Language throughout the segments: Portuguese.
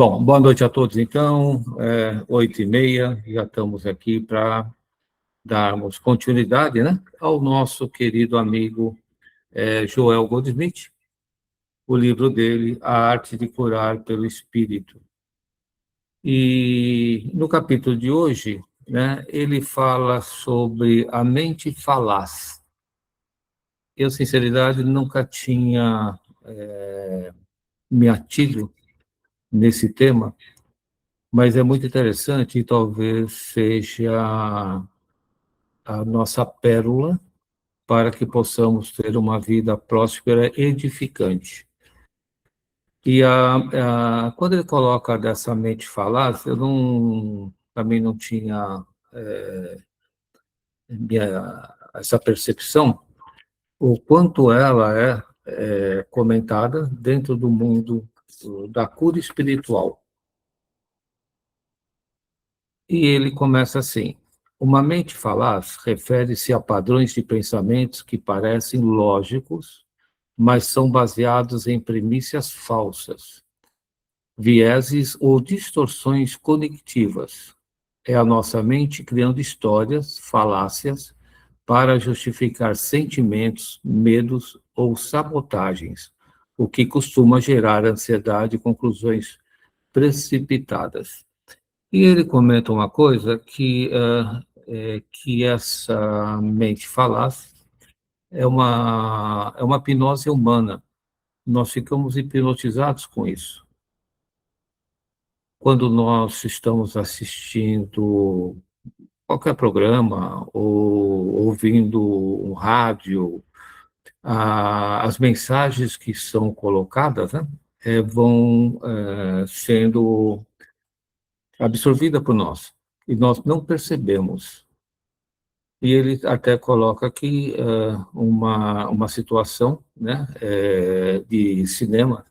Bom, boa noite a todos, então. 8h30, já estamos aqui para darmos continuidade, né, ao nosso querido amigo Joel Goldsmith, o livro dele, A Arte de Curar pelo Espírito. E no capítulo de hoje, né, ele fala sobre a mente falaz. Eu, sinceridade, nunca tinha me atido nesse tema, mas é muito interessante e talvez seja a nossa pérola para que possamos ter uma vida próspera e edificante. E quando ele coloca dessa mente falaz, também não tinha essa percepção, o quanto ela é comentada dentro do mundo da cura espiritual. E ele começa assim: uma mente falaz refere-se a padrões de pensamentos que parecem lógicos, mas são baseados em premissas falsas, vieses ou distorções cognitivas. É a nossa mente criando histórias, falácias, para justificar sentimentos, medos ou sabotagens, o que costuma gerar ansiedade e conclusões precipitadas. E ele comenta uma coisa que essa mente falaz é uma hipnose humana. Nós ficamos hipnotizados com isso. Quando nós estamos assistindo qualquer programa ou ouvindo um rádio, as mensagens que são colocadas, né, vão sendo absorvidas por nós e nós não percebemos. E ele até coloca aqui uma situação, né, de cinema.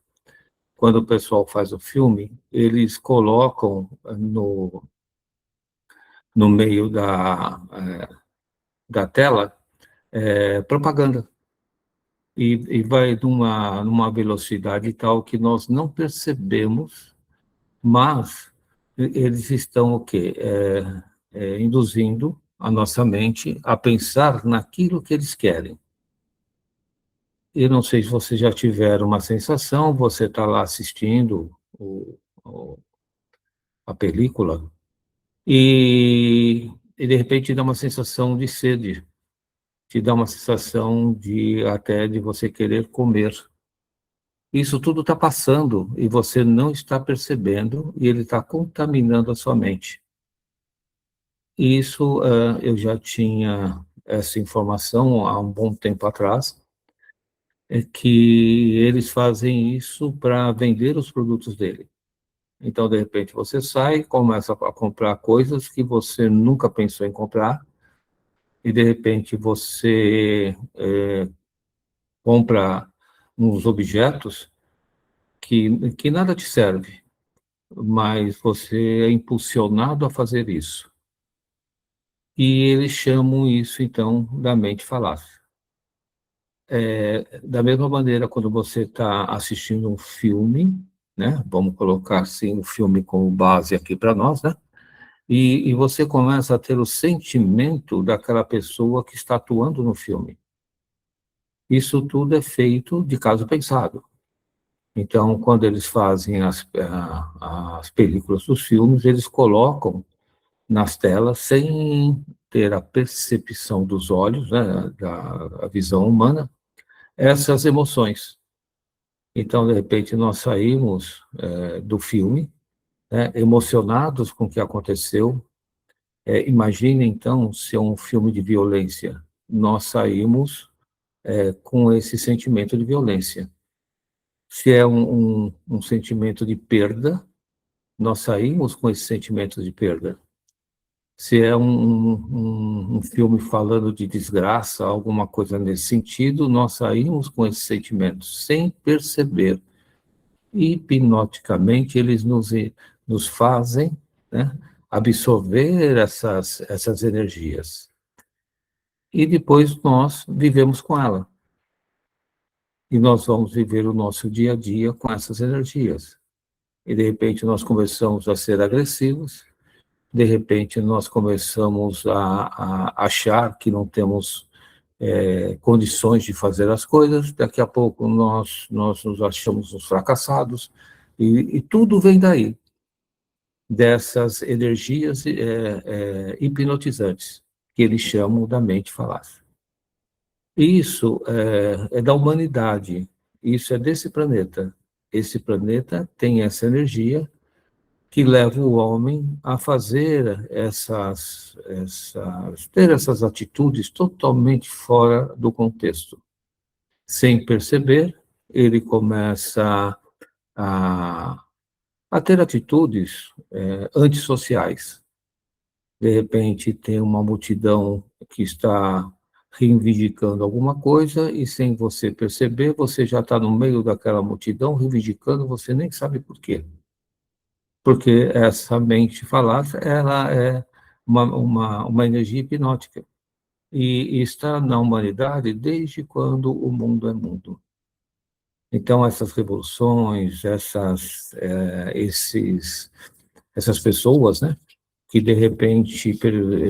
Quando o pessoal faz o filme, eles colocam no meio da tela propaganda. E vai numa velocidade tal que nós não percebemos, mas eles estão o quê? Induzindo a nossa mente a pensar naquilo que eles querem. Eu não sei se vocês já tiveram uma sensação, você está lá assistindo a película e de repente dá uma sensação de sede, te dá uma sensação até de você querer comer. Isso tudo está passando e você não está percebendo e ele está contaminando a sua mente. Isso eu já tinha essa informação há um bom tempo atrás, que eles fazem isso para vender os produtos dele. Então, de repente, você sai, começa a comprar coisas que você nunca pensou em comprar, e de repente você compra uns objetos que nada te serve, mas você é impulsionado a fazer isso. E eles chamam isso, então, da mente falaz. Da mesma maneira, quando você está assistindo um filme, né? Vamos colocar assim, um filme como base aqui para nós, né? E você começa a ter o sentimento daquela pessoa que está atuando no filme. Isso tudo é feito de caso pensado. Então, quando eles fazem as películas dos filmes, eles colocam nas telas, sem ter a percepção dos olhos, né, da visão humana, essas emoções. Então, de repente, nós saímos do filme, né, emocionados com o que aconteceu. Imagine, então, se é um filme de violência. Nós saímos com esse sentimento de violência. Se é um sentimento de perda, nós saímos com esse sentimento de perda. Se é um filme falando de desgraça, alguma coisa nesse sentido, nós saímos com esse sentimento, sem perceber. Hipnoticamente, eles nos fazem, né, absorver essas energias. E depois nós vivemos com ela. E nós vamos viver o nosso dia a dia com essas energias. e de repente nós começamos a ser agressivos, de repente nós começamos a achar que não temos condições de fazer as coisas, daqui a pouco nós nos achamos uns fracassados, e tudo vem daí, dessas energias hipnotizantes, que eles chamam da mente falaz. Isso é da humanidade, isso é desse planeta. Esse planeta tem essa energia que leva o homem a fazer ter essas atitudes totalmente fora do contexto. Sem perceber, ele começa a, a ter atitudes antissociais. De repente, tem uma multidão que está reivindicando alguma coisa e, sem você perceber, você já está no meio daquela multidão reivindicando, você nem sabe por quê. Porque essa mente falaz, ela é uma energia hipnótica e está na humanidade desde quando o mundo é mundo. Então, essas revoluções, essas pessoas, né, que de repente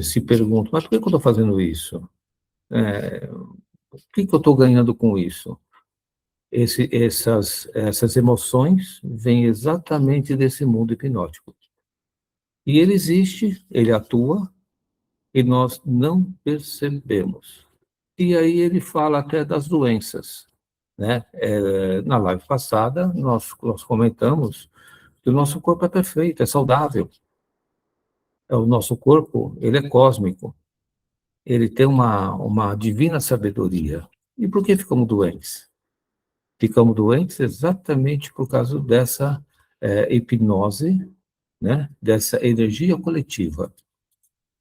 se perguntam, mas por que eu estou fazendo isso? O que eu estou ganhando com isso? Essas emoções vêm exatamente desse mundo hipnótico. E ele existe, ele atua, e nós não percebemos. E aí ele fala até das doenças, né? Na live passada, nós comentamos que o nosso corpo é perfeito, é saudável. O nosso corpo, ele é cósmico, ele tem uma divina sabedoria. E por que ficamos doentes? Ficamos doentes exatamente por causa dessa hipnose, né? Dessa energia coletiva.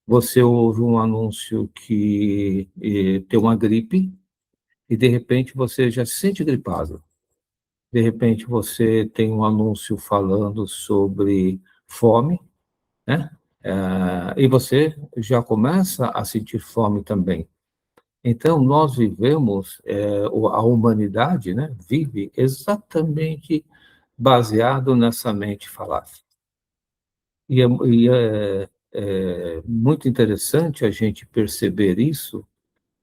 Você ouve um anúncio que tem uma gripe e, de repente, você já se sente gripado. De repente, você tem um anúncio falando sobre fome, né? E você já começa a sentir fome também. Então, nós vivemos, a humanidade, né, vive exatamente baseado nessa mente falaz. E é muito interessante a gente perceber isso,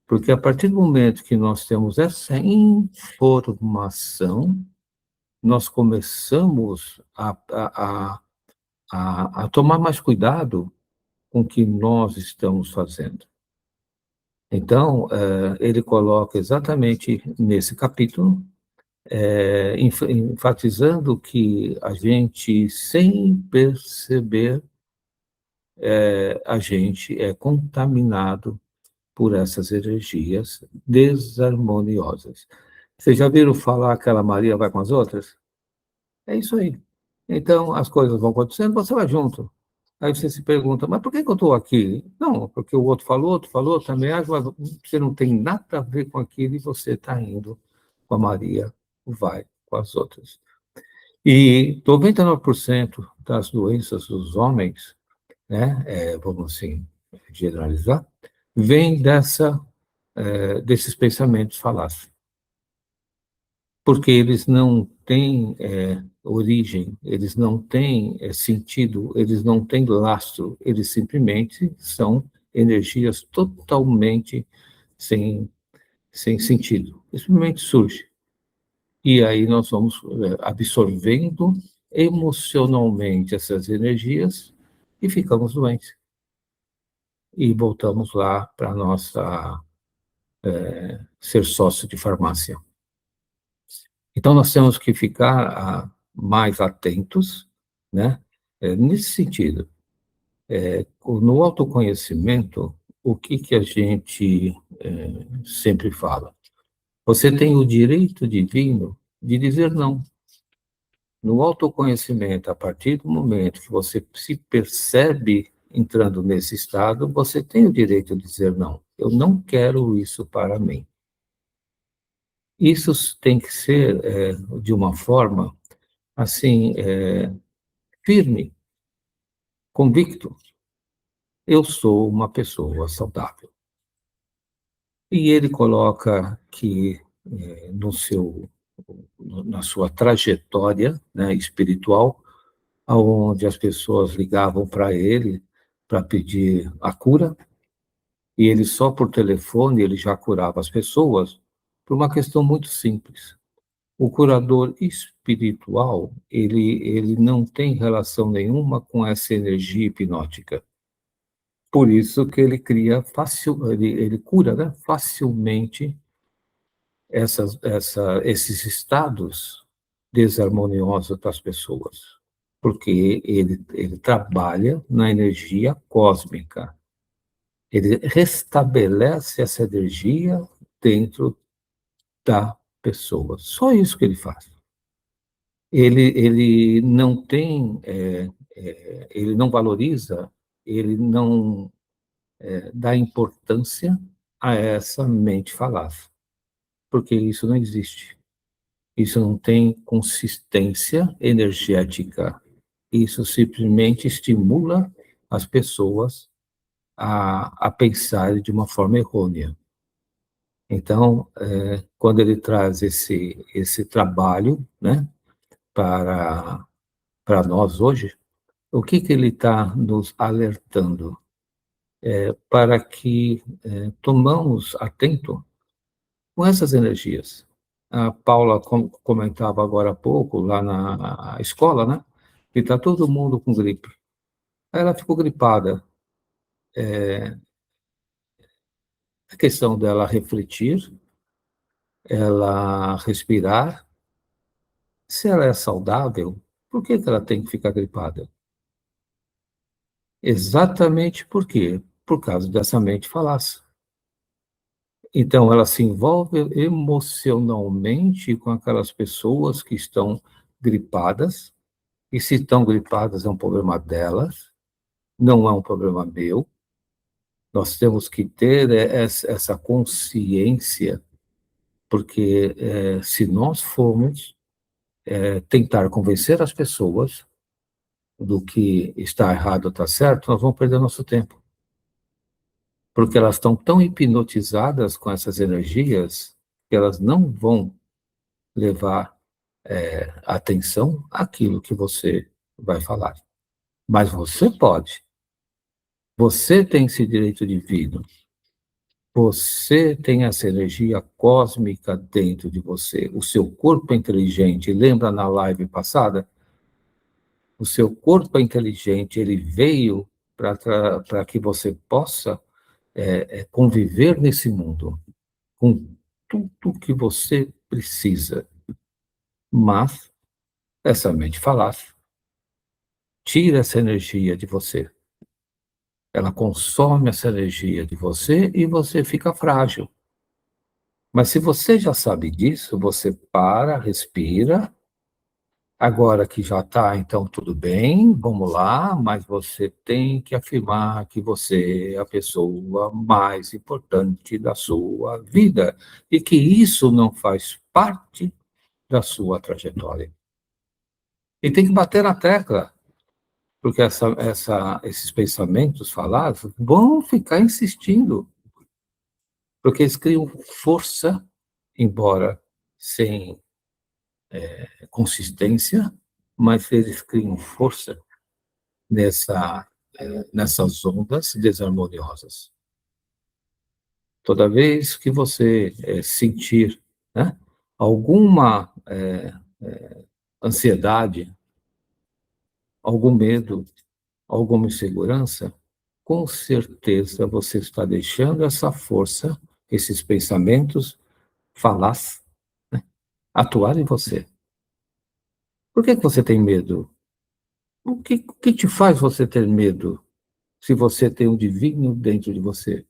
porque a partir do momento que nós temos essa informação, nós começamos a tomar mais cuidado com o que nós estamos fazendo. Então, ele coloca exatamente nesse capítulo, enfatizando que a gente, sem perceber, a gente é contaminado por essas energias desarmoniosas. Vocês já viram falar que aquela Maria vai com as outras? É isso aí. Então, as coisas vão acontecendo, você vai junto. Aí você se pergunta, mas por que que eu estou aqui? Não, porque o outro falou também, mas você não tem nada a ver com aquilo e você está indo com a Maria, vai com as outras. E 99% das doenças dos homens, né, vamos assim generalizar, vem desses pensamentos falazes. Porque eles não têm origem, eles não têm sentido, eles não têm lastro, eles simplesmente são energias totalmente sem sentido. Simplesmente surge. E aí nós vamos absorvendo emocionalmente essas energias e ficamos doentes. E voltamos lá para a nossa ser sócio de farmácia. Então, nós temos que ficar mais atentos, né? Nesse sentido. No autoconhecimento, o que a gente sempre fala? Você tem o direito divino de dizer não. No autoconhecimento, a partir do momento que você se percebe entrando nesse estado, você tem o direito de dizer não. Eu não quero isso para mim. Isso tem que ser de uma forma, assim, firme, convicto. Eu sou uma pessoa saudável. E ele coloca que na sua trajetória, né, espiritual, onde as pessoas ligavam para ele para pedir a cura, e ele só por telefone ele já curava as pessoas por uma questão muito simples. O curador espiritual, ele não tem relação nenhuma com essa energia hipnótica. Por isso que ele cria ele cura, né, facilmente esses estados desarmoniosos das pessoas, porque ele trabalha na energia cósmica. Ele restabelece essa energia dentro da pessoa. Só isso que ele faz. Ele não tem, ele não valoriza, ele não dá importância a essa mente falaz, porque isso não existe. Isso não tem consistência energética. Isso simplesmente estimula as pessoas a pensar de uma forma errônea. Então, quando ele traz esse trabalho, né, para nós hoje, o que ele está nos alertando? Para que tomamos atento com essas energias. A Paula comentava agora há pouco, lá na escola, né, que está todo mundo com gripe. Aí ela ficou gripada. A questão dela refletir, ela respirar. Se ela é saudável, por que ela tem que ficar gripada? Exatamente por quê? Por causa dessa mente falaz. Então, ela se envolve emocionalmente com aquelas pessoas que estão gripadas, e se estão gripadas é um problema delas, não é um problema meu. Nós temos que ter essa consciência, porque se nós formos tentar convencer as pessoas do que está errado ou está certo, nós vamos perder nosso tempo. Porque elas estão tão hipnotizadas com essas energias que elas não vão levar atenção àquilo que você vai falar. Mas você pode. Você tem esse direito divino. Você tem essa energia cósmica dentro de você. O seu corpo é inteligente. Lembra na live passada? O seu corpo é inteligente. Ele veio para que você possa conviver nesse mundo com tudo que você precisa. Mas essa mente falaz tira essa energia de você. Ela consome essa energia de você e você fica frágil. Mas se você já sabe disso, você para, respira. Agora que já está, então tudo bem, vamos lá, mas você tem que afirmar que você é a pessoa mais importante da sua vida e que isso não faz parte da sua trajetória. E tem que bater na tecla, porque esses pensamentos falados vão ficar insistindo, porque eles criam força, embora sem consistência, mas eles criam força nessas ondas desarmoniosas. Toda vez que você sentir, né, alguma ansiedade, algum medo, alguma insegurança, com certeza você está deixando essa força, esses pensamentos falaz, né, atuar em você. Por que você tem medo? O que te faz você ter medo se você tem um divino dentro de você?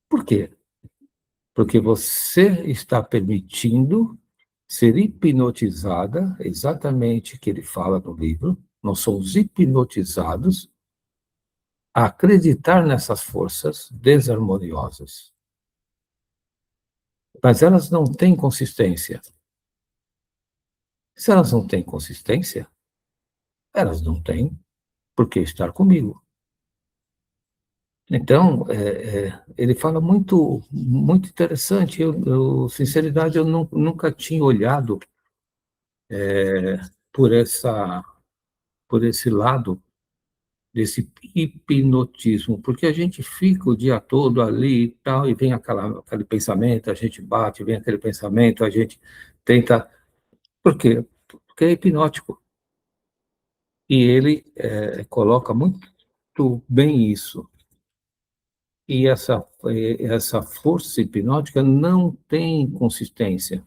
Por quê? Porque você está permitindo ser hipnotizada, exatamente o que ele fala no livro, nós somos hipnotizados a acreditar nessas forças desarmoniosas. Mas elas não têm consistência. Se elas não têm consistência, elas não têm por que estar comigo. Então, ele fala muito, muito interessante. Sinceridade, eu nunca tinha olhado por por esse lado desse hipnotismo, porque a gente fica o dia todo ali e tal, e vem aquele pensamento, a gente bate, vem aquele pensamento, a gente tenta. Por quê? Porque é hipnótico. E ele coloca muito bem isso. E essa força hipnótica não tem consistência,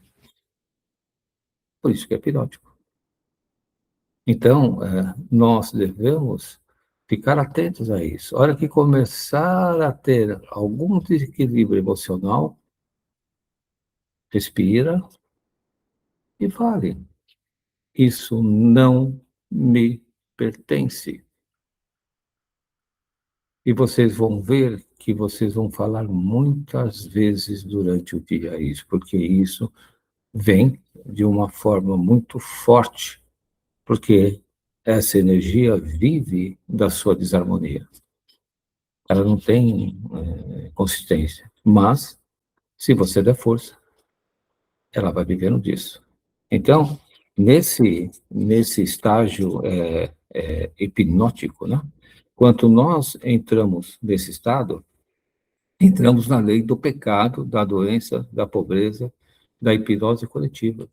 por isso que é hipnótico. Então, nós devemos ficar atentos a isso. A hora que começar a ter algum desequilíbrio emocional, respira e fale: isso não me pertence. E vocês vão ver que vocês vão falar muitas vezes durante o dia isso, porque isso vem de uma forma muito forte, porque essa energia vive da sua desarmonia. Ela não tem consistência. Mas, se você der força, ela vai vivendo disso. Então, nesse estágio hipnótico, né? Quanto nós entramos nesse estado, entramos na lei do pecado, da doença, da pobreza, da hipnose coletiva.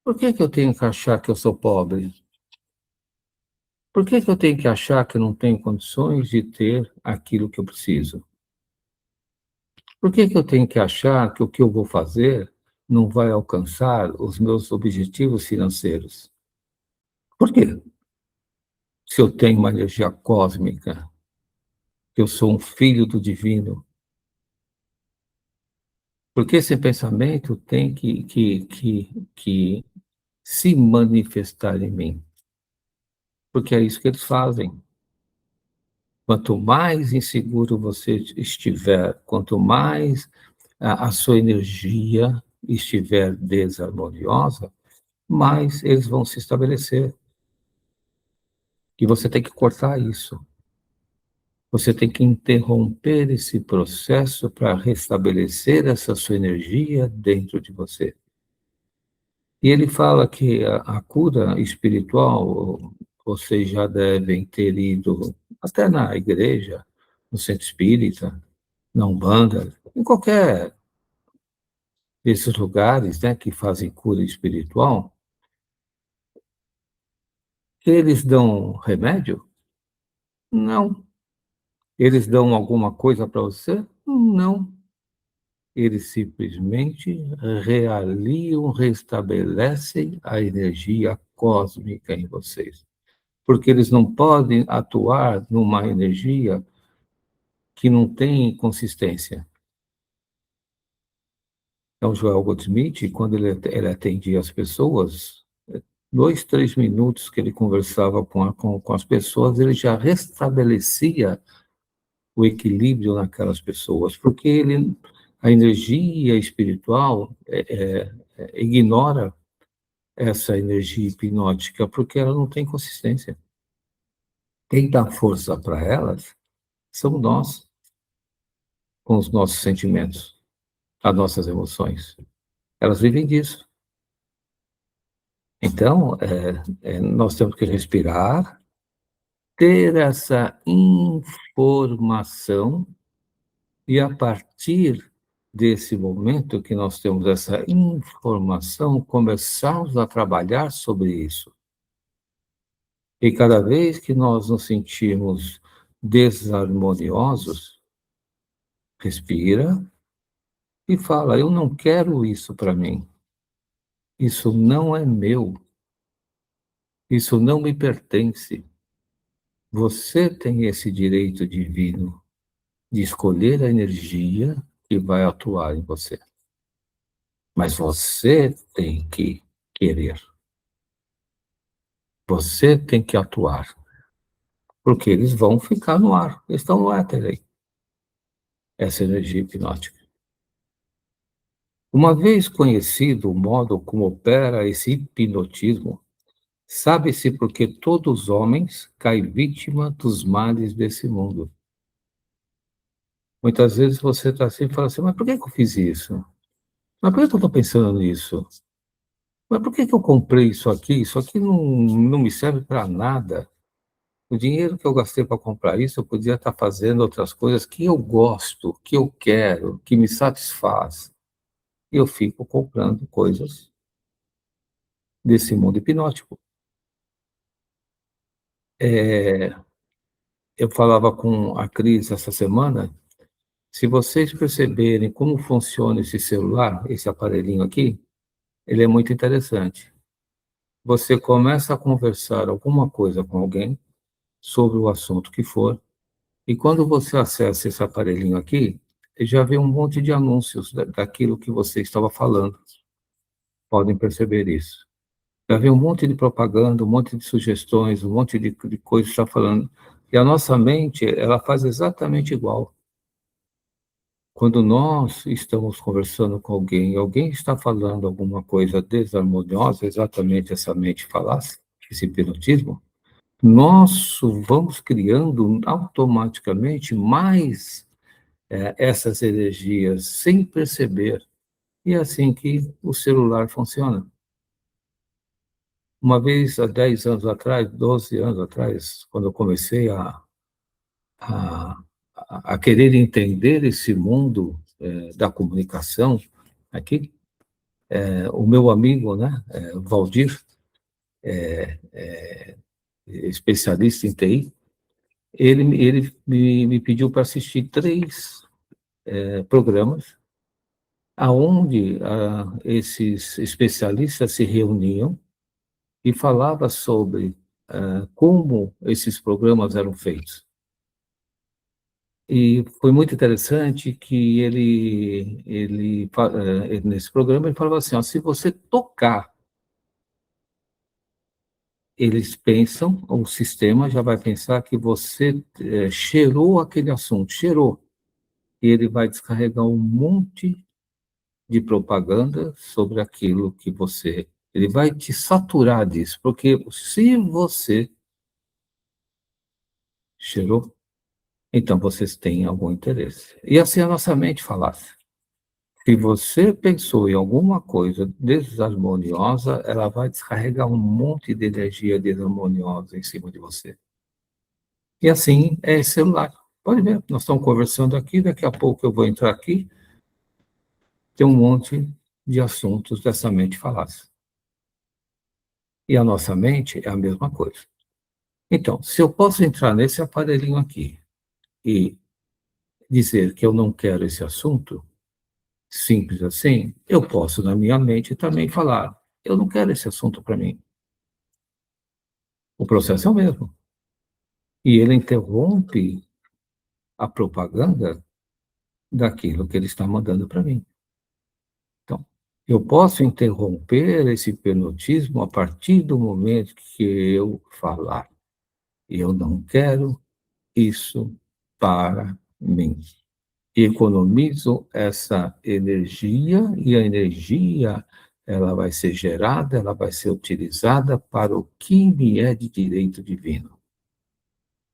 Por que que eu tenho que achar que eu sou pobre? Por que que eu tenho que achar que eu não tenho condições de ter aquilo que eu preciso? Por que que eu tenho que achar que o que eu vou fazer não vai alcançar os meus objetivos financeiros? Por quê? Se eu tenho uma energia cósmica, que eu sou um filho do divino, porque esse pensamento tem que se manifestar em mim, porque é isso que eles fazem. Quanto mais inseguro você estiver, quanto mais a sua energia estiver desarmoniosa, mais eles vão se estabelecer. E você tem que cortar isso. Você tem que interromper esse processo para restabelecer essa sua energia dentro de você. E ele fala que a cura espiritual, vocês já devem ter ido até na igreja, no centro espírita, na Umbanda, em qualquer desses lugares, né, que fazem cura espiritual, eles dão remédio? Não. Eles dão alguma coisa para você? Não. Eles simplesmente realiam, restabelecem a energia cósmica em vocês. Porque eles não podem atuar numa energia que não tem consistência. Então, Joel Goldsmith, quando ele atendia as pessoas, 2, 3 minutos que ele conversava com as pessoas, ele já restabelecia o equilíbrio naquelas pessoas, porque a energia espiritual ignora essa energia hipnótica, porque ela não tem consistência. Quem dá força para elas somos nós, com os nossos sentimentos, as nossas emoções. Elas vivem disso. Então, nós temos que respirar, ter essa informação, e a partir desse momento que nós temos essa informação, começarmos a trabalhar sobre isso. E cada vez que nós nos sentimos desarmoniosos, respira e fala: eu não quero isso para mim. Isso não é meu. Isso não me pertence. Você tem esse direito divino de escolher a energia que vai atuar em você. Mas você tem que querer. Você tem que atuar. Porque eles vão ficar no ar. Eles estão no éter aí. Essa energia hipnótica. Uma vez conhecido o modo como opera esse hipnotismo, sabe-se por que todos os homens caem vítima dos males desse mundo. Muitas vezes você está assim e fala assim: mas por que eu fiz isso? Mas por que eu estou pensando nisso? Mas por que que eu comprei isso aqui? Isso aqui não me serve para nada. O dinheiro que eu gastei para comprar isso, eu podia estar fazendo outras coisas que eu gosto, que eu quero, que me satisfaz. E eu fico comprando coisas desse mundo hipnótico. Eh, eu falava com a Cris essa semana, se vocês perceberem como funciona esse celular, esse aparelhinho aqui, ele é muito interessante. Você começa a conversar alguma coisa com alguém, sobre o assunto que for, e quando você acessa esse aparelhinho aqui, já vem um monte de anúncios daquilo que você estava falando. Podem perceber isso. Já vem um monte de propaganda, um monte de sugestões, um monte de coisas que está falando. E a nossa mente, ela faz exatamente igual. Quando nós estamos conversando com alguém, e alguém está falando alguma coisa desarmoniosa, exatamente essa mente falasse, esse hipnotismo, nós vamos criando automaticamente mais essas energias sem perceber. E é assim que o celular funciona. Uma vez, há 10 anos atrás, 12 anos atrás, quando eu comecei a, a querer entender esse mundo da comunicação, aqui, o meu amigo, né, Valdir, especialista em TI, ele me pediu para assistir 3 programas, aonde esses especialistas se reuniam e falava sobre como esses programas eram feitos. E foi muito interessante que nesse programa, ele falava assim, ó, se você tocar, eles pensam, o sistema já vai pensar que você cheirou aquele assunto, cheirou, e ele vai descarregar um monte de propaganda sobre aquilo que você... Ele vai te saturar disso, porque se você cheirou, então vocês têm algum interesse. E assim a nossa mente falasse. Se você pensou em alguma coisa desarmoniosa, ela vai descarregar um monte de energia desarmoniosa em cima de você. E assim é esse celular. Pode ver, nós estamos conversando aqui, daqui a pouco eu vou entrar aqui, tem um monte de assuntos dessa mente falasse. E a nossa mente é a mesma coisa. Então, se eu posso entrar nesse aparelhinho aqui e dizer que eu não quero esse assunto, simples assim, eu posso, na minha mente, também falar: eu não quero esse assunto para mim. O processo é o mesmo. E ele interrompe a propaganda daquilo que ele está mandando para mim. Então, eu posso interromper esse hipnotismo a partir do momento que eu falar: eu não quero isso para mim. Economizo essa energia e a energia ela vai ser gerada, ela vai ser utilizada para o que me é de direito divino.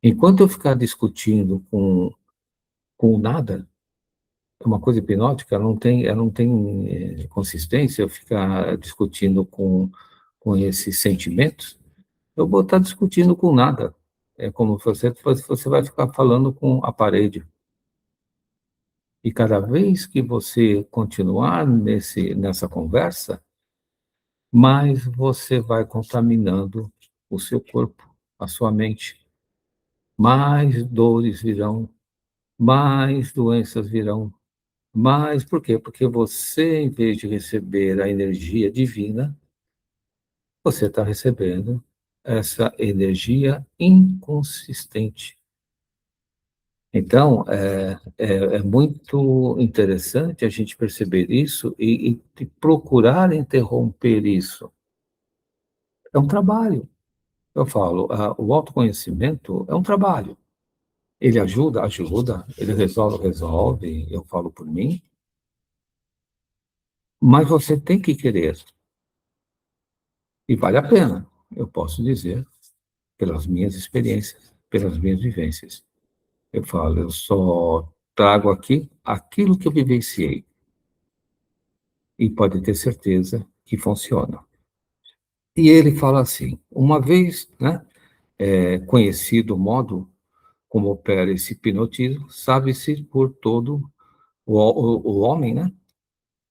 Enquanto eu ficar discutindo com nada, é uma coisa hipnótica, ela não tem consistência, eu ficar discutindo com esses sentimentos, eu vou estar discutindo com nada. É como você vai ficar falando com a parede. E cada vez que você continuar nessa conversa, mais você vai contaminando o seu corpo, a sua mente. Mais dores virão, mais doenças virão, mais por quê? Porque você, em vez de receber a energia divina, você está recebendo essa energia inconsistente. Então, é muito interessante a gente perceber isso e procurar interromper isso. É um trabalho. Eu falo, o autoconhecimento é um trabalho. Ele ajuda? Ajuda. Ele resolve? Resolve. Eu falo por mim. Mas você tem que querer. E vale a pena. Eu posso dizer, pelas minhas experiências, pelas minhas vivências. Eu falo, eu só trago aqui aquilo que eu vivenciei. E pode ter certeza que funciona. E ele fala assim: uma vez, né, conhecido o modo como opera esse hipnotismo, sabe-se por todo o homem, né,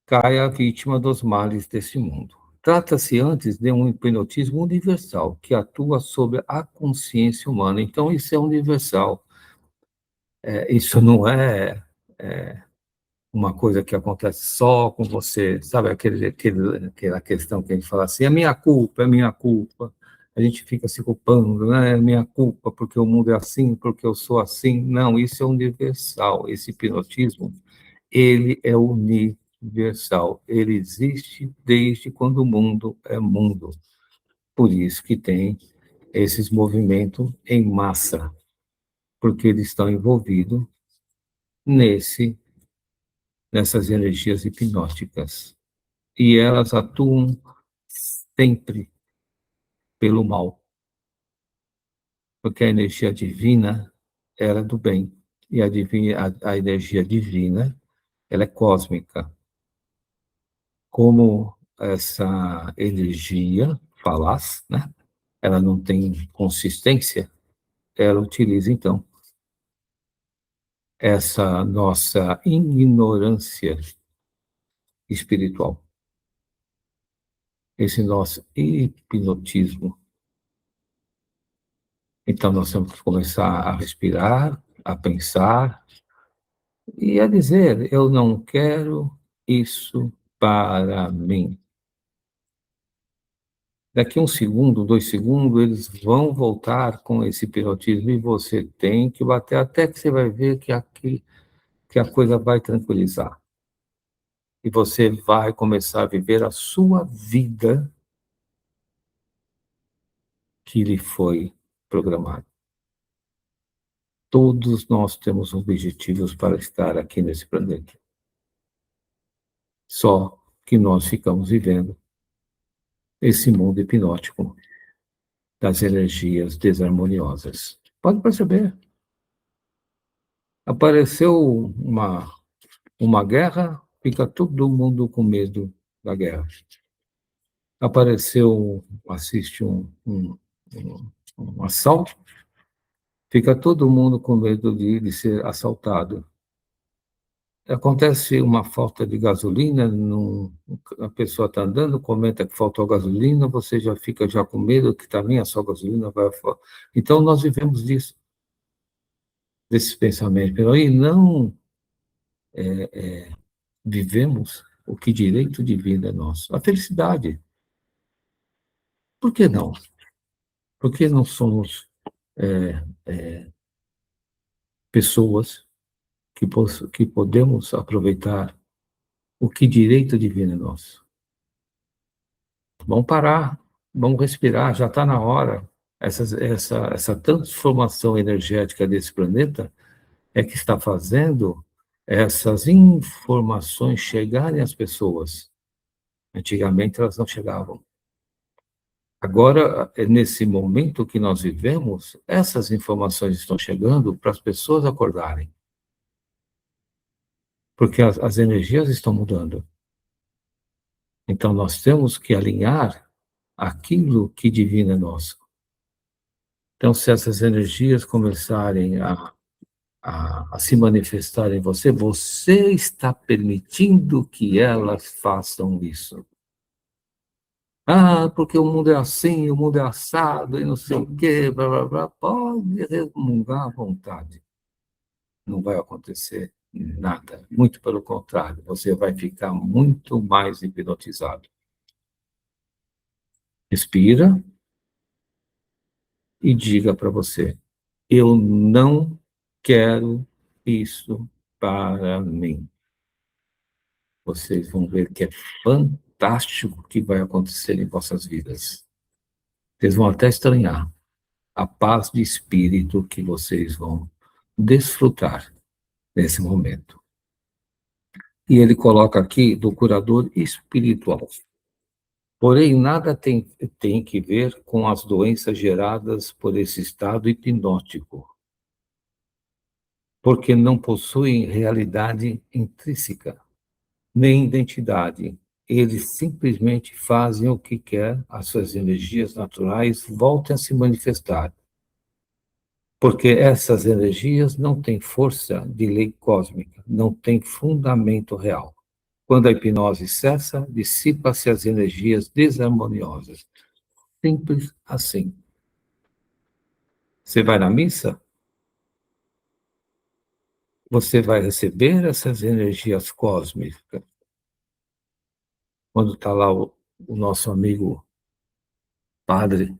cai a vítima dos males desse mundo. Trata-se antes de um hipnotismo universal que atua sobre a consciência humana. Então, isso é universal. Isso não é uma coisa que acontece só com você, sabe? Aquela questão que a gente fala assim: é minha culpa, é minha culpa. A gente fica se culpando, né? É minha culpa porque o mundo é assim, porque eu sou assim. Não, isso é universal. Esse hipnotismo, ele é universal. Ele existe desde quando o mundo é mundo. Por isso que tem esses movimentos em massa, porque eles estão envolvidos nesse nessas energias hipnóticas. E elas atuam sempre pelo mal, porque a energia divina ela é do bem. E a energia divina, ela é cósmica. Como essa energia falaz, né? Ela não tem consistência, ela utiliza, então, essa nossa ignorância espiritual, esse nosso hipnotismo. Então, nós temos que começar a respirar, a pensar e a dizer: eu não quero isso para mim. Daqui um segundo, 2 segundos, eles vão voltar com esse hipnotismo e você tem que bater até que você vai ver que a coisa vai tranquilizar. E você vai começar a viver a sua vida que lhe foi programada. Todos nós temos objetivos para estar aqui nesse planeta. Só que nós ficamos vivendo esse mundo hipnótico das energias desarmoniosas. Pode perceber, apareceu uma guerra, fica todo mundo com medo da guerra. Apareceu, assiste um assalto, fica todo mundo com medo de ser assaltado. Acontece uma falta de gasolina, a pessoa está andando, comenta que faltou gasolina, você já fica já com medo que também a sua gasolina vai. Então, nós vivemos disso, desse pensamento. E não vivemos o que direito de vida é nosso. A felicidade. Por que não? Por que não somos pessoas que podemos aproveitar o que direito divino é nosso? Vamos parar, vamos respirar, já está na hora. Essa transformação energética desse planeta é que está fazendo essas informações chegarem às pessoas. Antigamente elas não chegavam. Agora, nesse momento que nós vivemos, essas informações estão chegando para as pessoas acordarem, porque as energias estão mudando. Então, nós temos que alinhar aquilo que divino é nosso. Então, se essas energias começarem a se manifestar em você, você está permitindo que elas façam isso. Ah, porque o mundo é assim, o mundo é assado, e não sei o quê, blá, blá, blá. Pode resmungar à vontade. Não vai acontecer nada. Muito pelo contrário, você vai ficar muito mais hipnotizado. Respira e diga para você: eu não quero isso para mim. Vocês vão ver que é fantástico o que vai acontecer em vossas vidas. Vocês vão até estranhar a paz de espírito que vocês vão desfrutar nesse momento. E ele coloca aqui do curador espiritual. Porém, nada tem que ver com as doenças geradas por esse estado hipnótico, porque não possuem realidade intrínseca, nem identidade, eles simplesmente fazem o que quer, as suas energias naturais voltem a se manifestar, porque essas energias não têm força de lei cósmica, não têm fundamento real. Quando a hipnose cessa, dissipa-se as energias desarmoniosas. Simples assim. Você vai na missa, você vai receber essas energias cósmicas. Quando está lá o nosso amigo padre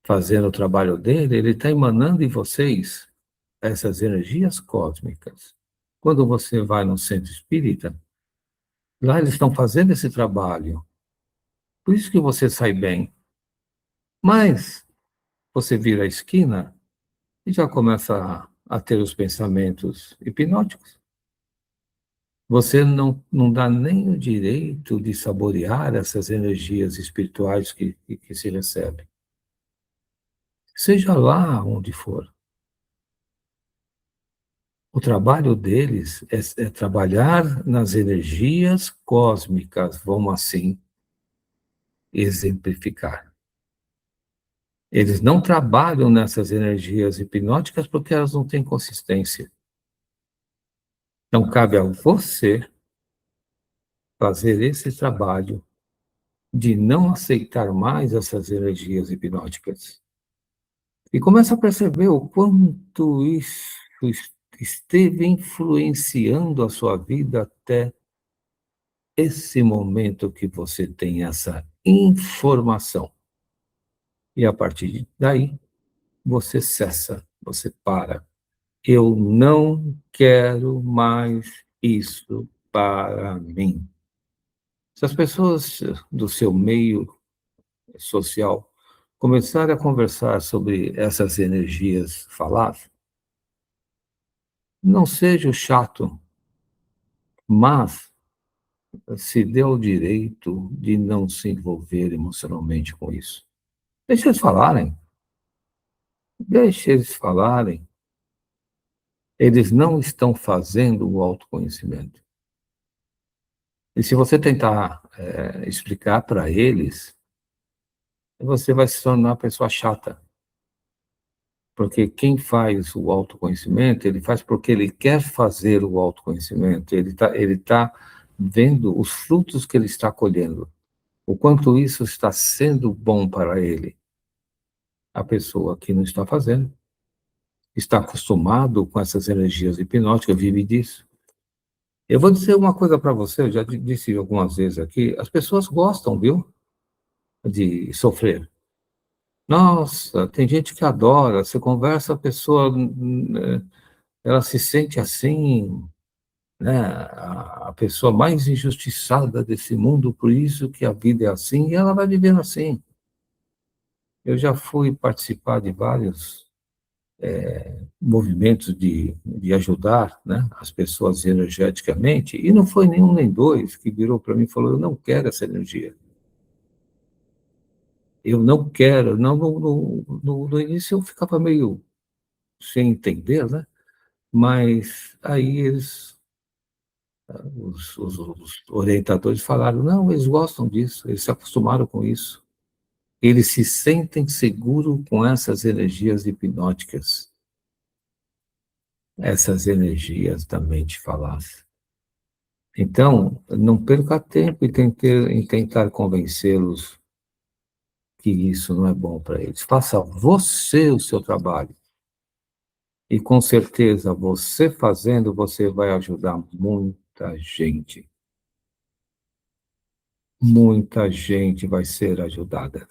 fazendo o trabalho dele, ele está emanando em vocês essas energias cósmicas. Quando você vai no centro espírita, lá eles estão fazendo esse trabalho. Por isso que você sai bem. Mas você vira a esquina e já começa a ter os pensamentos hipnóticos. Você não dá nem o direito de saborear essas energias espirituais que se recebem. Seja lá onde for. O trabalho deles é trabalhar nas energias cósmicas, vamos assim exemplificar. Eles não trabalham nessas energias hipnóticas porque elas não têm consistência. Então, cabe a você fazer esse trabalho de não aceitar mais essas energias hipnóticas. E começa a perceber o quanto isso esteve influenciando a sua vida até esse momento que você tem essa informação. E a partir daí, você cessa, você para. Eu não quero mais isso para mim. Se as pessoas do seu meio social começarem a conversar sobre essas energias faladas, não seja o chato, mas se dê o direito de não se envolver emocionalmente com isso. Deixa eles falarem, deixa eles falarem. Eles não estão fazendo o autoconhecimento. E se você tentar explicar para eles, você vai se tornar uma pessoa chata. Porque quem faz o autoconhecimento, ele faz porque ele quer fazer o autoconhecimento. Ele tá vendo os frutos que ele está colhendo. O quanto isso está sendo bom para ele. A pessoa que não está fazendo, está acostumado com essas energias hipnóticas, vive disso. Eu vou dizer uma coisa para você, eu já disse algumas vezes aqui, as pessoas gostam, viu, de sofrer. Nossa, tem gente que adora, você conversa, a pessoa, ela se sente assim, né, a pessoa mais injustiçada desse mundo, por isso que a vida é assim, e ela vai vivendo assim. Eu já fui participar de vários movimentos de ajudar, né, as pessoas energeticamente, e não foi nenhum nem dois que virou para mim e falou, eu não quero essa energia. Eu não quero, não, no início eu ficava meio sem entender, né? Mas aí os orientadores falaram, não, eles gostam disso, eles se acostumaram com isso. Eles se sentem seguros com essas energias hipnóticas, essas energias da mente falaz. Então, não perca tempo em tentar convencê-los que isso não é bom para eles. Faça você o seu trabalho. E com certeza, você fazendo, você vai ajudar muita gente. Muita gente vai ser ajudada.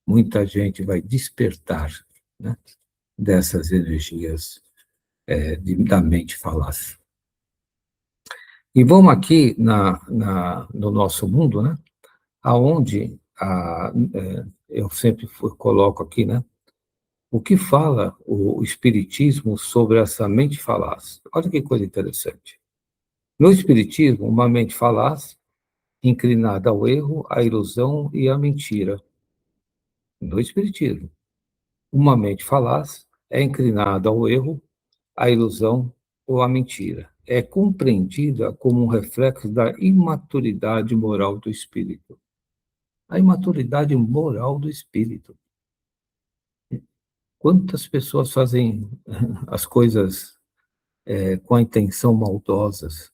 Muita gente vai despertar, né, dessas energias da mente falaz. E vamos aqui no nosso mundo, né, aonde eu sempre coloco aqui, né, o que fala o Espiritismo sobre essa mente falaz. Olha que coisa interessante. No Espiritismo, uma mente falaz, inclinada ao erro, à ilusão e à mentira. No Espiritismo, uma mente falaz é inclinada ao erro, à ilusão ou à mentira. é compreendida como um reflexo da imaturidade moral do espírito. A imaturidade moral do espírito. Quantas pessoas fazem as coisas com a intenção maldosas?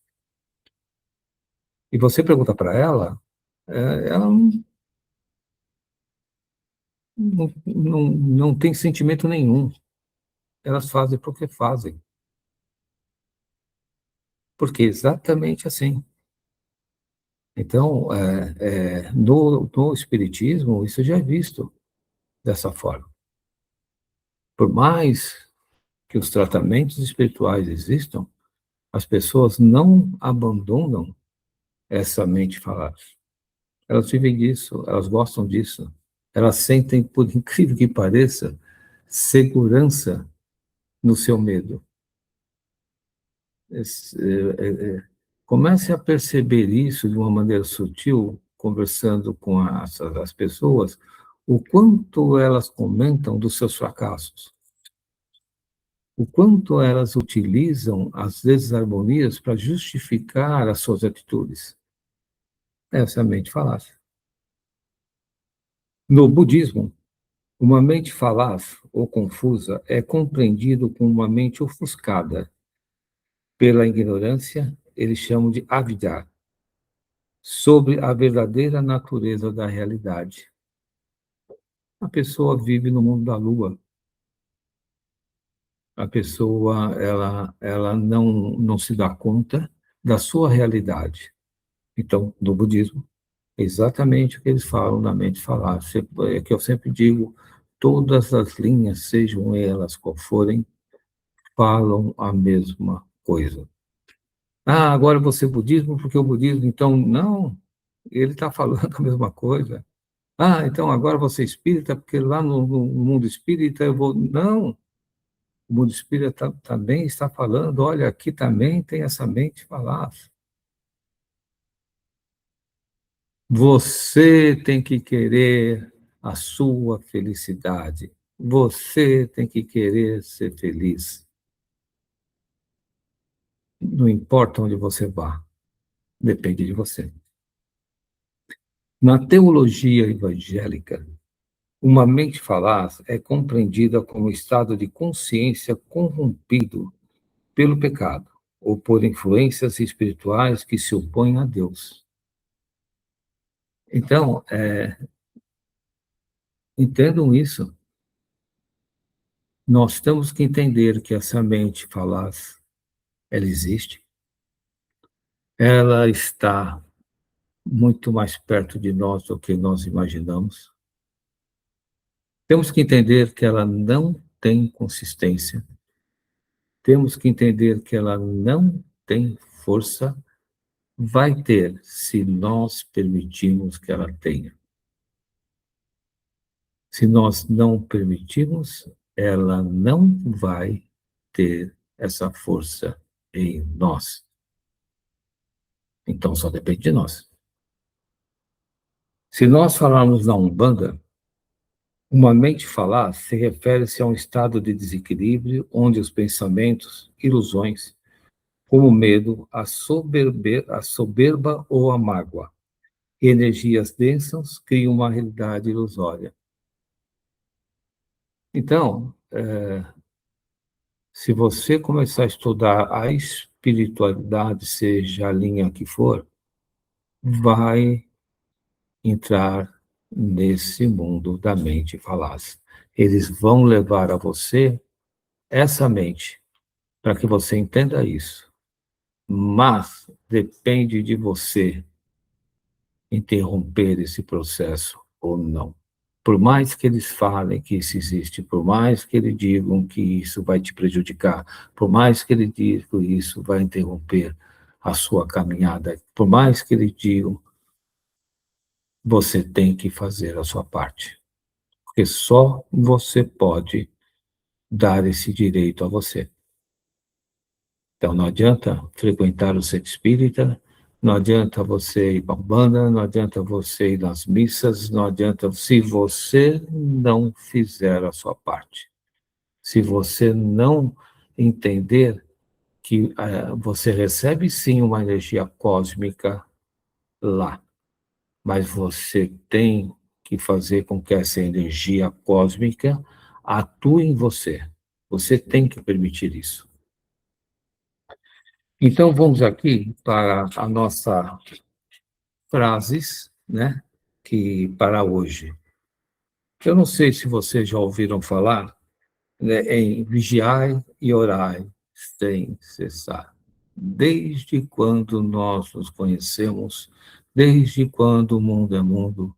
E você pergunta para ela, ela não tem sentimento nenhum. Elas fazem porque fazem. Porque é exatamente assim. Então, no Espiritismo, isso já é visto dessa forma. Por mais que os tratamentos espirituais existam, as pessoas não abandonam essa mente falaz. Elas vivem disso, elas gostam disso. Elas sentem, por incrível que pareça, segurança no seu medo. Comece a perceber isso de uma maneira sutil, conversando com as pessoas, o quanto elas comentam dos seus fracassos, o quanto elas utilizam as desarmonias para justificar as suas atitudes. Essa é a mente falaz. No budismo, uma mente falaz ou confusa é compreendido como uma mente ofuscada pela ignorância, eles chamam de avidya, sobre a verdadeira natureza da realidade. A pessoa vive no mundo da lua. A pessoa, ela não se dá conta da sua realidade. Então, no budismo, é exatamente o que eles falam na mente falaz. É que eu sempre digo, todas as linhas, sejam elas qual forem, falam a mesma coisa. Ah, agora você é budismo, porque o budismo, então, não, ele está falando a mesma coisa. Ah, então agora você é espírita, porque lá no mundo espírita eu vou. Não, o mundo espírita também está falando, olha, aqui também tem essa mente falaz. Você tem que querer a sua felicidade. Você tem que querer ser feliz. Não importa onde você vá, depende de você. Na teologia evangélica, uma mente falaz é compreendida como estado de consciência corrompido pelo pecado ou por influências espirituais que se opõem a Deus. Então, entendam isso. Nós temos que entender que essa mente falaz, ela existe, ela está muito mais perto de nós do que nós imaginamos. Temos que entender que ela não tem consistência. Temos que entender que ela não tem força. Vai ter, se nós permitirmos que ela tenha. Se nós não permitirmos, ela não vai ter essa força em nós. Então, só depende de nós. Se nós falarmos na Umbanda, uma mente falaz se refere-se a um estado de desequilíbrio onde os pensamentos, ilusões, como o medo, a soberba ou a mágoa, energias densas criam uma realidade ilusória. Então, se você começar a estudar a espiritualidade, seja a linha que for, vai entrar nesse mundo da mente falaz. Eles vão levar a você essa mente, para que você entenda isso. Mas depende de você interromper esse processo ou não. Por mais que eles falem que isso existe, por mais que eles digam que isso vai te prejudicar, por mais que eles digam que isso vai interromper a sua caminhada, por mais que eles digam, você tem que fazer a sua parte. Porque só você pode dar esse direito a você. Então não adianta frequentar o centro espírita, não adianta você ir para a banda, não adianta você ir nas missas, não adianta se você não fizer a sua parte. Se você não entender que você recebe sim uma energia cósmica lá, mas você tem que fazer com que essa energia cósmica atue em você. Você tem que permitir isso. Então, vamos aqui para a nossa frases, né, que para hoje. Eu não sei se vocês já ouviram falar, né, em vigiai e orai sem cessar. Desde quando nós nos conhecemos, desde quando o mundo é mundo,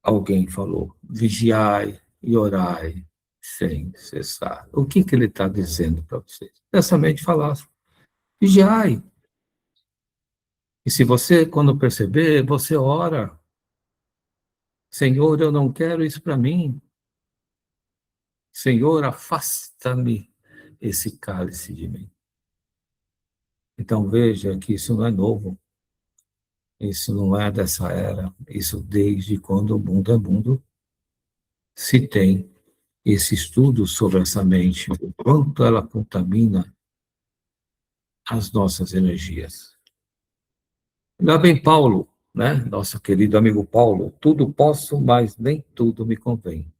alguém falou, vigiai e orai sem cessar. O que ele está dizendo para vocês? É somente falar, vigiai. E se você, quando perceber, você ora, Senhor, eu não quero isso para mim. Senhor, afasta-me esse cálice de mim. Então veja que isso não é novo, isso não é dessa era, isso desde quando o mundo é mundo, se tem esse estudo sobre essa mente, o quanto ela contamina as nossas energias. Lá vem Paulo, né? Nosso querido amigo Paulo, tudo posso, mas nem tudo me convém.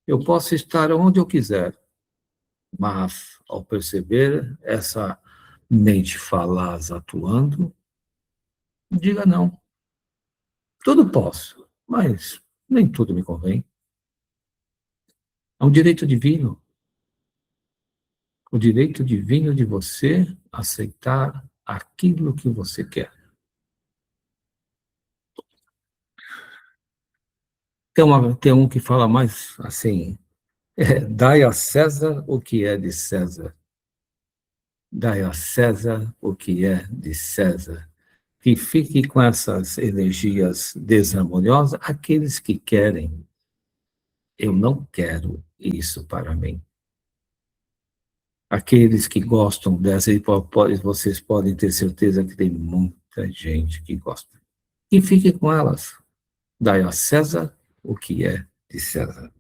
Eu posso estar onde eu quiser, mas ao perceber essa mente falaz atuando, diga não. Tudo posso, mas nem tudo me convém. É um direito divino, o direito divino de você aceitar aquilo que você quer. Tem um que fala mais assim, dai a César o que é de César. Dai a César o que é de César. Que fique com essas energias desarmoniosas aqueles que querem. Eu não quero isso para mim. Aqueles que gostam dessa, vocês podem ter certeza que tem muita gente que gosta. E fique com elas. Dai a César o que é de César.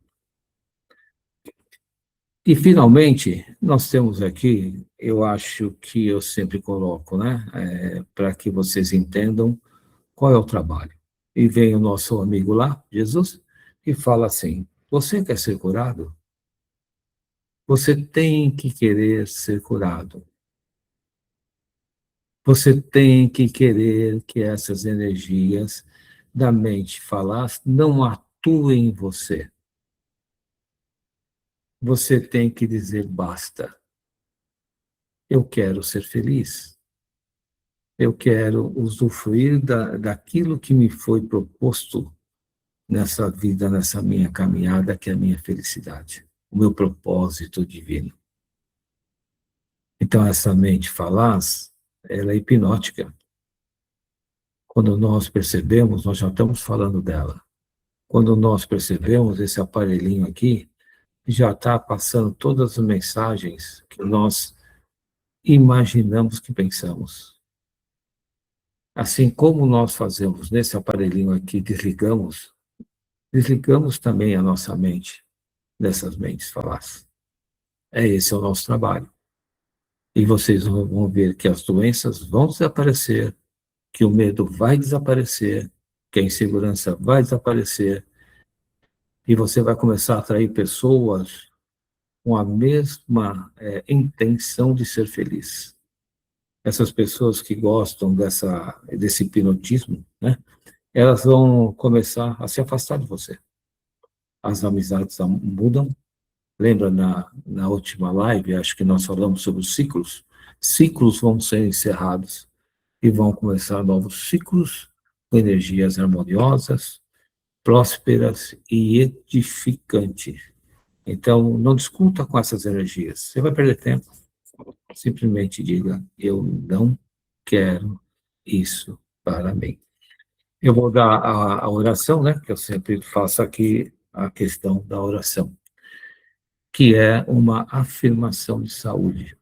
E, finalmente, nós temos aqui, eu acho que eu sempre coloco, né, para que vocês entendam qual é o trabalho. E vem o nosso amigo lá, Jesus, e fala assim: você quer ser curado? Você tem que querer ser curado. Você tem que querer que essas energias da mente falaz não atuem em você. Você tem que dizer basta. Eu quero ser feliz. Eu quero usufruir daquilo que me foi proposto nessa vida, nessa minha caminhada, que é a minha felicidade, o meu propósito divino. Então, essa mente falaz, ela é hipnótica. Quando nós percebemos, nós já estamos falando dela. Quando nós percebemos, esse aparelhinho aqui já está passando todas as mensagens que nós imaginamos que pensamos. Assim como nós fazemos nesse aparelhinho aqui, desligamos também a nossa mente dessas mentes falazes. Esse é o nosso trabalho. E vocês vão ver que as doenças vão desaparecer, que o medo vai desaparecer, que a insegurança vai desaparecer, e você vai começar a atrair pessoas com a mesma intenção de ser feliz. Essas pessoas que gostam desse hipnotismo, né, elas vão começar a se afastar de você. As amizades mudam. Lembra na última live, acho que nós falamos sobre os ciclos? Ciclos vão ser encerrados e vão começar novos ciclos com energias harmoniosas, prósperas e edificantes. Então, não discuta com essas energias. Você vai perder tempo. Simplesmente diga: eu não quero isso para mim. Eu vou dar a oração, né? Que eu sempre faço aqui a questão da oração, que é uma afirmação de saúde.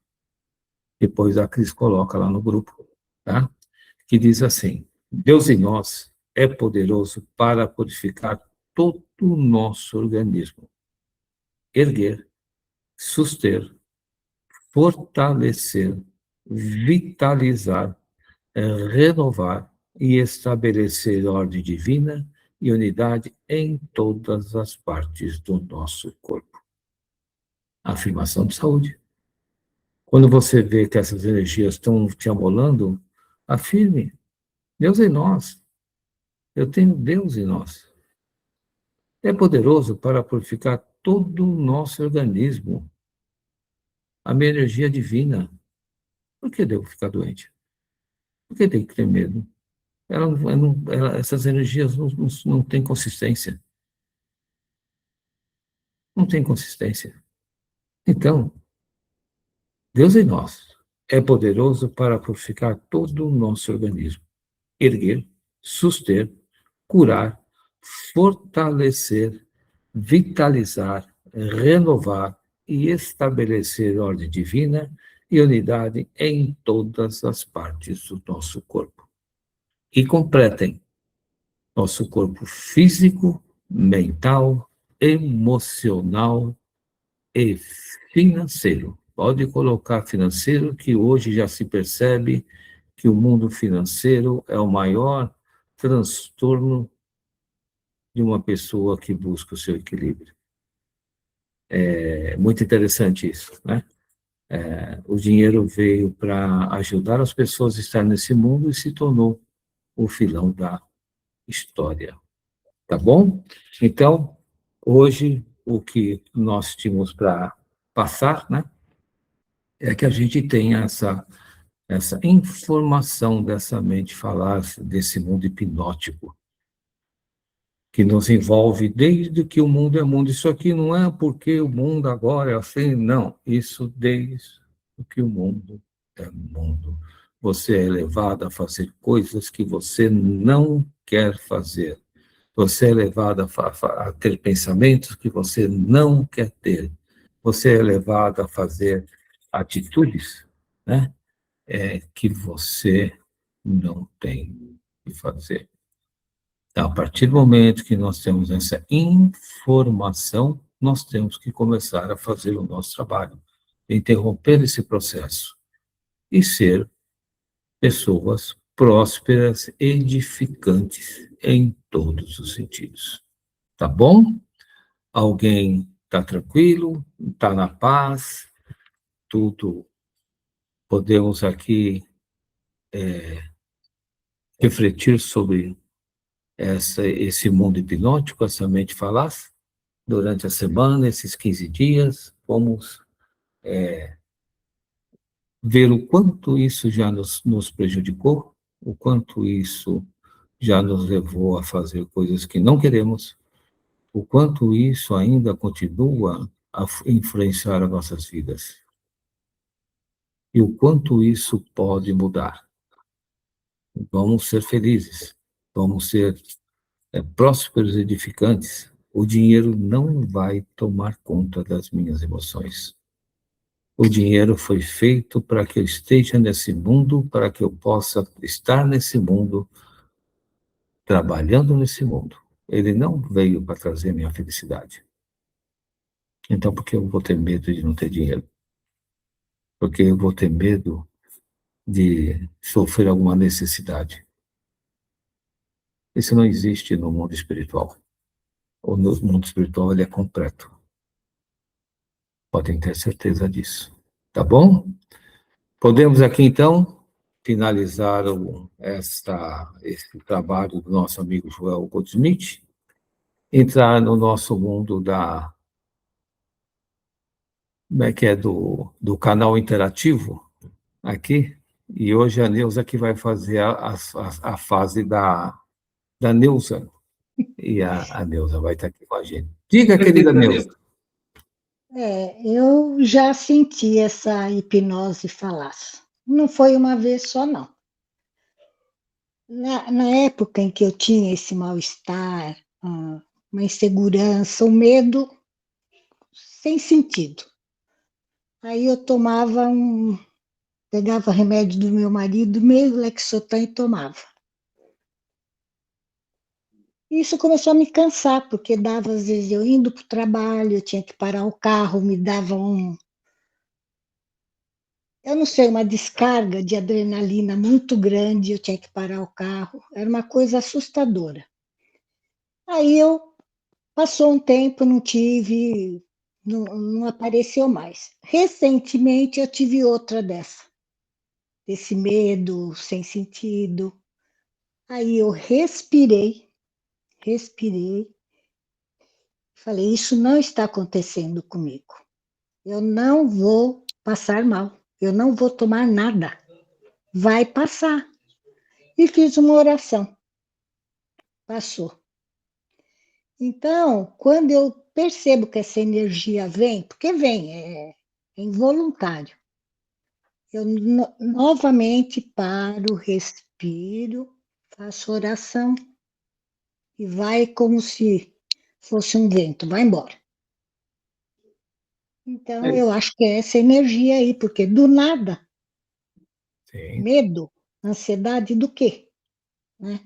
Depois a Cris coloca lá no grupo, tá? Que diz assim: Deus em nós é poderoso para purificar todo o nosso organismo, erguer, suster, fortalecer, vitalizar, renovar e estabelecer ordem divina e unidade em todas as partes do nosso corpo. Afirmação de saúde. Quando você vê que essas energias estão te amolando, afirme: Deus em nós. Eu tenho Deus em nós. É poderoso para purificar todo o nosso organismo. A minha energia é divina. Por que devo ficar doente? Por que tenho que ter medo? Essas energias não têm consistência. Não tem consistência. Então, Deus em nós é poderoso para purificar todo o nosso organismo, erguer, suster, curar, fortalecer, vitalizar, renovar e estabelecer ordem divina e unidade em todas as partes do nosso corpo. E completem nosso corpo físico, mental, emocional e financeiro. Pode colocar financeiro, que hoje já se percebe que o mundo financeiro é o maior transtorno de uma pessoa que busca o seu equilíbrio. É muito interessante isso, né? O dinheiro veio para ajudar as pessoas a estar nesse mundo e se tornou o filão da história. Tá bom? Então, hoje, o que nós tínhamos para passar, né, é que a gente tenha essa informação dessa mente falar desse mundo hipnótico, que nos envolve desde que o mundo é mundo. Isso aqui não é porque o mundo agora é assim, não. Isso desde que o mundo é mundo. Você é levado a fazer coisas que você não quer fazer. Você é levado a ter pensamentos que você não quer ter. Você é levado a fazer atitudes, né, que você não tem que fazer. Então, a partir do momento que nós temos essa informação, nós temos que começar a fazer o nosso trabalho, interromper esse processo e ser pessoas prósperas, edificantes em todos os sentidos. Tá bom? Alguém está tranquilo, está na paz, tudo. Podemos aqui refletir sobre esse mundo hipnótico, essa mente falaz, durante a semana, esses 15 dias. Vamos ver o quanto isso já nos prejudicou, o quanto isso já nos levou a fazer coisas que não queremos, o quanto isso ainda continua a influenciar as nossas vidas e o quanto isso pode mudar. Vamos ser felizes, vamos ser prósperos e edificantes. O dinheiro não vai tomar conta das minhas emoções. O dinheiro foi feito para que eu esteja nesse mundo, para que eu possa estar nesse mundo, trabalhando nesse mundo. Ele não veio para trazer minha felicidade. Então, por que eu vou ter medo de não ter dinheiro? Porque eu vou ter medo de sofrer alguma necessidade. Isso não existe no mundo espiritual. O mundo espiritual ele é completo. Podem ter certeza disso. Tá bom? Podemos aqui, então, finalizar esse trabalho do nosso amigo Joel Goldsmith, entrar no nosso mundo como é que é, do canal interativo aqui, e hoje a Neuza que vai fazer a fase da Neuza, e a Neuza vai estar aqui com a gente. Diga, querida Neuza. Eu já senti essa hipnose falaz. Não foi uma vez só, não. Na época em que eu tinha esse mal-estar, uma insegurança, um medo sem sentido. Aí eu pegava remédio do meu marido, meio Lexotan e tomava. Isso começou a me cansar, porque dava, às vezes, eu indo para o trabalho, eu tinha que parar o carro, me dava eu não sei, uma descarga de adrenalina muito grande, eu tinha que parar o carro, era uma coisa assustadora. Aí eu passou um tempo, não tive, não apareceu mais. Recentemente eu tive outra desse medo sem sentido. Aí eu respirei, falei, isso não está acontecendo comigo. Eu não vou passar mal, eu não vou tomar nada, vai passar. E fiz uma oração, passou. Então, quando eu percebo que essa energia vem, porque vem, é involuntário, eu novamente paro, respiro, faço oração e vai como se fosse um vento, vai embora. Então, É, eu acho que é essa energia aí, porque do nada, sim. medo, ansiedade do quê? Né?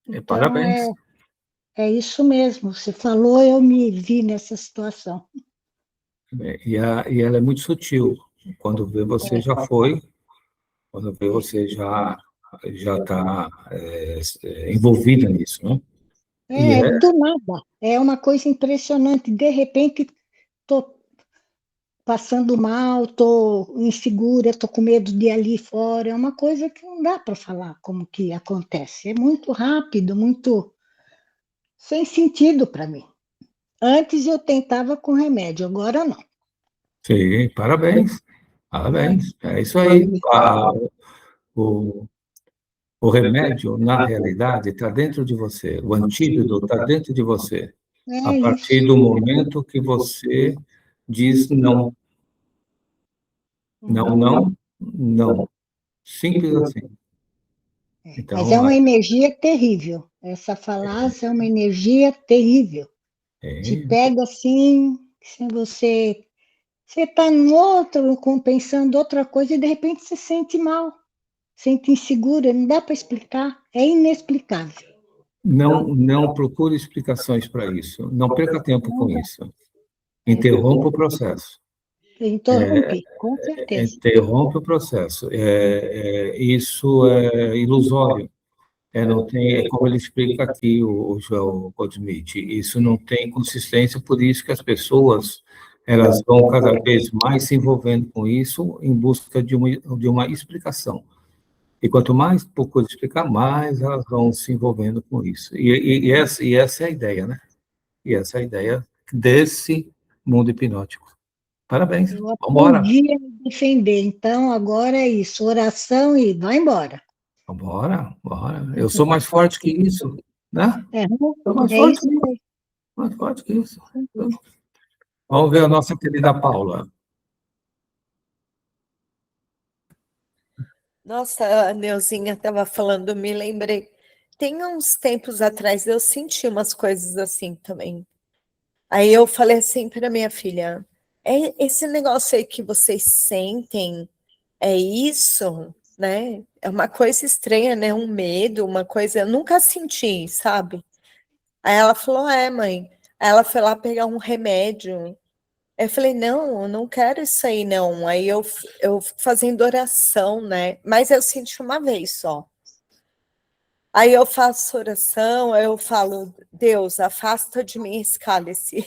Então, Parabéns. é isso mesmo. Você falou, eu me vi nessa situação. E ela é muito sutil. Quando vê, você já foi, quando vê, você já está envolvida nisso, né? E É do nada. É uma coisa impressionante. De repente, estou passando mal, estou insegura, estou com medo de ir ali fora. É uma coisa que não dá para falar como que acontece. É muito rápido, muito sem sentido para mim. Antes eu tentava com remédio, agora não. sim, parabéns, parabéns. É isso aí. O, o remédio, na realidade, está dentro de você. O antídoto está dentro de você. A É partir isso. do momento que você diz não, não, Uhum. não, não. Simples assim. Mas é Então, uma energia terrível. Essa falácia é uma energia terrível. Te é, pega assim, sem você está em outro, pensando outra coisa e de repente se sente mal, sente insegura, não dá para explicar, é inexplicável. não procure explicações para isso. Não perca tempo Não com dá. isso. É. Interrompa o processo. Interrompi, com certeza. Interrompe o processo. Isso é ilusório. Não tem, é como ele explica aqui, o Joel Goldsmith, isso não tem consistência, por isso que as pessoas elas vão cada vez mais se envolvendo com isso em busca de uma explicação. E quanto mais procura explicar, mais elas vão se envolvendo com isso. E essa é a ideia, né? E essa é a ideia desse mundo hipnótico. Parabéns. Eu Vamos embora. aprendi a me defender, então agora é isso, oração e vai embora. Bora, bora. Eu sou mais forte que isso, né? É, Sou mais é forte isso que isso, aí. mais forte que isso. Vamos ver a nossa querida Paula. Nossa, a Neuzinha estava falando, me lembrei. Tem uns tempos atrás eu senti umas coisas assim também. Aí eu falei assim para minha filha: esse negócio aí que vocês sentem, é isso, né? É uma coisa estranha, né? Um medo, uma coisa. Eu nunca senti, sabe? Aí ela falou: é, mãe. Aí ela foi lá pegar um remédio. Eu falei, não, eu não quero isso aí, não. Aí eu fico fazendo oração, né? Mas eu senti uma vez só. Aí eu faço oração, eu falo, Deus, afasta de mim esse cálice.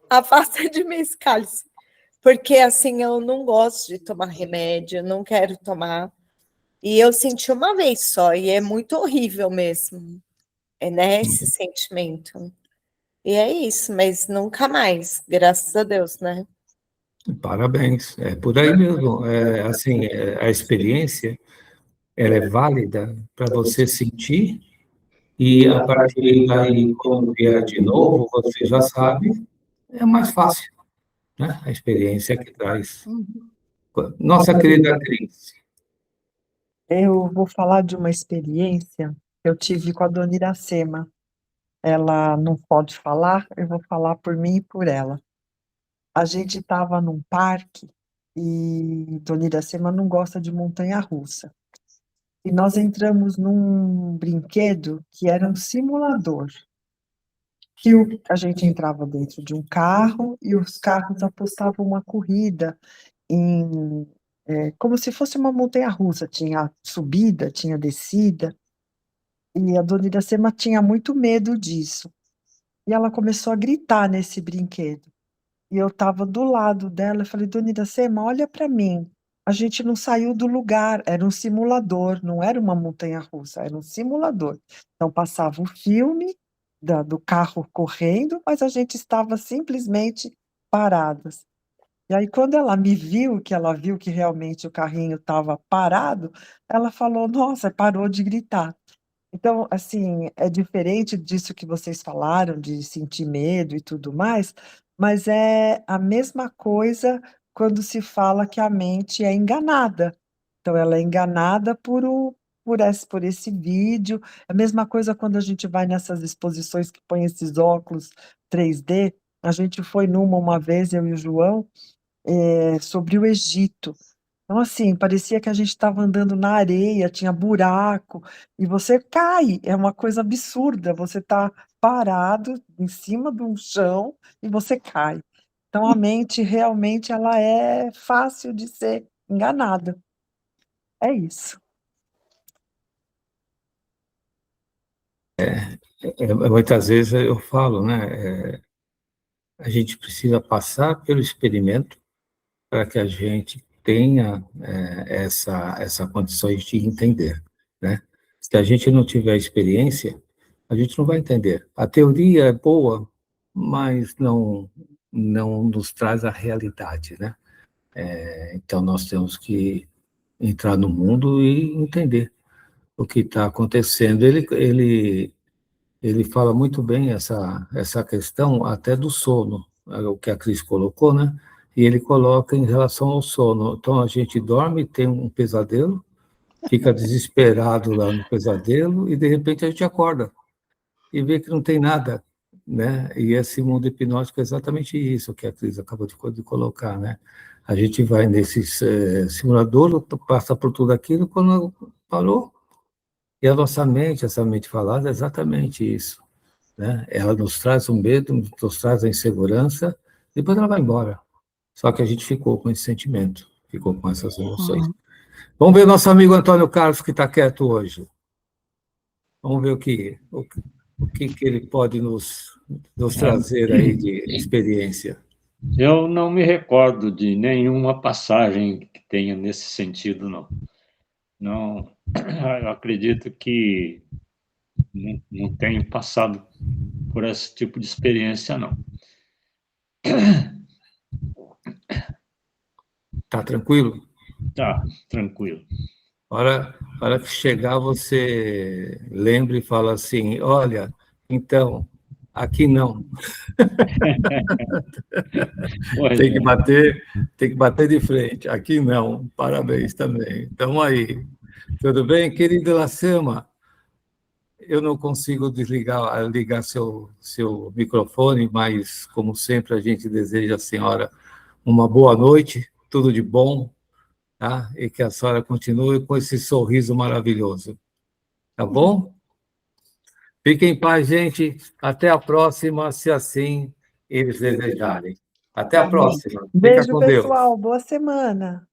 Afasta de mim esse cálice. Porque assim, eu não gosto de tomar remédio, eu não quero tomar. E eu senti uma vez só, e é muito horrível mesmo, né, esse sentimento. E é isso, mas nunca mais, graças a Deus, né? Parabéns. É por aí mesmo. Assim, a experiência ela é válida para você sentir e a partir daí, quando vier de novo, você já sabe, é mais fácil, né? A experiência que traz. Uhum. Nossa querida Cris. Eu vou falar de uma experiência que eu tive com a dona Iracema. Ela não pode falar, eu vou falar por mim e por ela. A gente estava num parque e dona Iracema não gosta de montanha-russa. E nós entramos num brinquedo que era um simulador, a gente entrava dentro de um carro e os carros apostavam uma corrida como se fosse uma montanha-russa, tinha subida, tinha descida, e a dona Iracema tinha muito medo disso. E ela começou a gritar nesse brinquedo. E eu estava do lado dela, eu falei, dona Iracema, olha para mim. A gente não saiu do lugar, era um simulador, não era uma montanha-russa, era um simulador. Então passava o filme do carro correndo, mas a gente estava simplesmente paradas. E aí, quando ela me viu, que ela viu que realmente o carrinho estava parado, ela falou, nossa, parou de gritar. Então, assim, é diferente disso que vocês falaram, de sentir medo e tudo mais, mas é a mesma coisa quando se fala que a mente é enganada. Então, ela é enganada por esse vídeo. É a mesma coisa quando a gente vai nessas exposições que põe esses óculos 3D. A gente foi numa uma vez, eu e o João, sobre o Egito. Então, assim, parecia que a gente estava andando na areia, tinha buraco, e você cai, é uma coisa absurda, você está parado em cima de um chão e você cai. Então, a mente realmente ela é fácil de ser enganada. É isso. Muitas vezes eu falo, né? A gente precisa passar pelo experimento para que a gente tenha essa condições de entender, né? Se a gente não tiver experiência, a gente não vai entender. A teoria é boa, mas não nos traz a realidade, né? Então nós temos que entrar no mundo e entender o que está acontecendo. Ele fala muito bem essa questão até do sono, o que a Cris colocou, né? E ele coloca em relação ao sono. Então, a gente dorme, tem um pesadelo, fica desesperado lá no pesadelo, e de repente a gente acorda e vê que não tem nada, né? E esse mundo hipnótico é exatamente isso que a Cris acabou de colocar, né? A gente vai nesses simulador, passa por tudo aquilo, quando parou, e a nossa mente, essa mente falada, é exatamente isso, né? Ela nos traz o medo, nos traz a insegurança, depois ela vai embora. Só que a gente ficou com esse sentimento, ficou com essas emoções. Vamos ver nosso amigo Antônio Carlos, que está quieto hoje. Vamos ver o que ele pode nos trazer aí de experiência. Eu não me recordo de nenhuma passagem que tenha nesse sentido, não. Não, eu acredito que não tenho passado por esse tipo de experiência, não. Tá tranquilo? Tá, tranquilo. Hora que chegar, você lembra e fala assim, olha, então, aqui não. Pois Tem é. que bater de frente. Aqui não. Parabéns também. Estamos aí. Tudo bem, querida Iracema? Eu não consigo ligar seu microfone, mas, como sempre, a gente deseja à senhora uma boa noite, tudo de bom, tá? E que a senhora continue com esse sorriso maravilhoso. Tá bom? Fiquem em paz, gente. Até a próxima, se assim eles desejarem. Até a próxima. Fica Beijo, com Deus. pessoal. Boa semana.